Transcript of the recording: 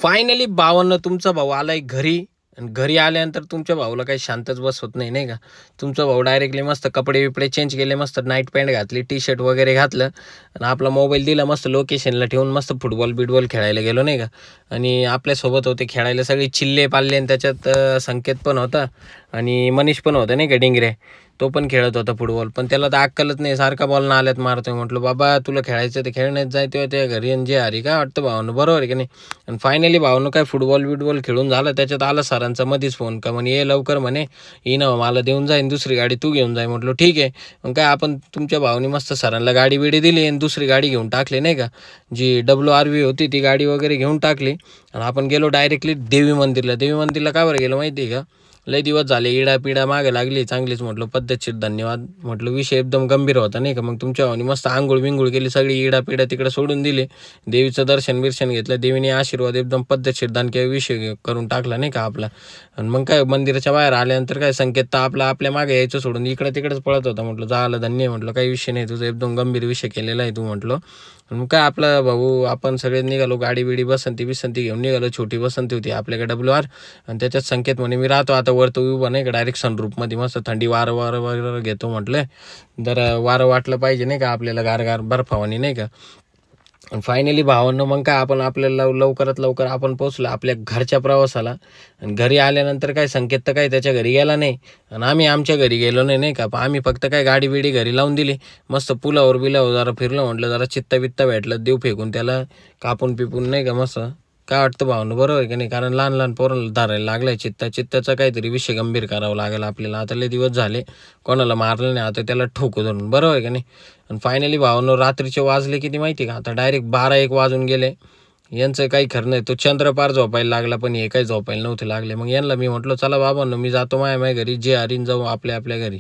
Finally भावांनो तुमचा भाऊ आलाय घरी. आणि घरी आल्यानंतर तुमच्या भाऊला काही शांतच बसवत नाही, नाही का. तुमचा भाऊ डायरेक्टली मस्त कपडे बिपडे चेंज केले, मस्त नाईट पॅन्ट घातली, टी शर्ट वगैरे घातलं आणि आपला मोबाईल दिला, मस्त लोकेशनला ठेवून मस्त फुटबॉल बिटबॉल खेळायला गेलो, नाही का. आणि आपल्यासोबत होते खेळायला सगळे चिल्ले पाल्ले आणि त्याच्यात संकेत पण होता आणि मनीष पण होता, नाही का, डिंगरे. तो पण खेळत होता फुटबॉल, पण त्याला तर अक्कलच नाही, सारखा बॉल ना आल्यात मारतोय. म्हटलं बाबा तुला खेळायचं ते खेळण्यात जाय तेव्हा त्या घरी आणि जे हरी काय वाटतं भावानं, बरोबर आहे की नाही. आणि फायनली भावानं काय फुटबॉल बिटबॉल खेळून झालं, त्याच्यात आला सरांचा मध्येच फोन का म्हणे ये लवकर म्हणे, ही ना मला देऊन जाईन दुसरी गाडी तू घेऊन जाय. म्हटलं ठीक आहे. मग काय आपण तुमच्या भावानी मस्त सरांना गाडी बिडी दिली आणि दुसरी गाडी घेऊन टाकली, नाही का. जी WRV होती ती गाडी वगैरे घेऊन टाकली आणि आपण गेलो डायरेक्टली देवी मंदिरला. देवी मंदिरला का बरं गेलो माहिती आहे का. लय दिवस झाले इडा पिडा मागे लागली चांगलीच. म्हटलं पद्धतशीर धन्यवाद, म्हटलं विषय एकदम गंभीर होता, नाही का. मग तुमच्या भावानी मस्त आंघोळ बिंघोळ केली, सगळी इडा पिडा तिकडे सोडून दिली, देवीचं दर्शन बिर्शन घेतलं, देवीने आशीर्वाद एकदम पद्धतशीर दान किंवा विषय करून टाकला, नाही का आपला. आणि मग काय मंदिराच्या बाहेर आल्यानंतर काय संकेत तर आपल्या मागे यायचं सोडून इकडे तिकडेच पळत होता. म्हटलं झालं धन्य, म्हटलं काही विषय नाही, तुझं एकदम गंभीर विषय केलेला आहे तू, म्हटलं. मग काय आपला भाऊ आपण सगळे निघालो, गाडी बिडी बसंती बिसंती घेऊन निघालो. छोटी बसंती होती आपल्याकडे WR. आणि त्याच्यात संकेत म्हणे मी राहतो आता वर, तो उभा नाही का डायरेक्ट सनरूफमध्ये, मस्त थंडी वारं वारं वगैरे घेतो. म्हटलं जरा वारं वाटलं पाहिजे, नाही का, आपल्याला गारगार बर्फावानी, नाही का. आणि फायनली भावांनो मग काय आपण आपल्याला लवकरात लवकर आपण पोचलो आपल्या घरच्या प्रवासाला. आणि घरी आल्यानंतर काय संकेत तर काय त्याच्या घरी गेला नाही आणि आम्ही आमच्या घरी गेलो नाही, नाही का. आम्ही फक्त काय गाडी बिडी घरी लावून दिली, मस्त पुलावर बिलावर जरा फिरलो. म्हटलं जरा चित्ता बित्ता भेटलं, देव फेकून त्याला कापून पिपून, नाही का. मस्त काय वाटतं भावनं, बरोबर आहे की नाही. कारण लहान लहान पोरांना धरायला लागलाय चित्ताचा काहीतरी विषय गंभीर करावा लागेल आपल्याला. आता लय दिवस झाले कोणाला मारलं नाही, आता त्याला ठोकू धरून, बरोबर आहे की नाही. आणि फायनली भावनं रात्रीचे वाजले किती माहिती का, आता डायरेक्ट 12-1 वाजून गेले. यांचं काही खरं नाही. तो चंद्रपार झोपायला लागला पण हे काही झोपायला नव्हते लागले. मग यांना मी म्हटलं चला बाबांनो मी जातो माझ्या घरी, जे हरीन जाऊ आपल्या घरी.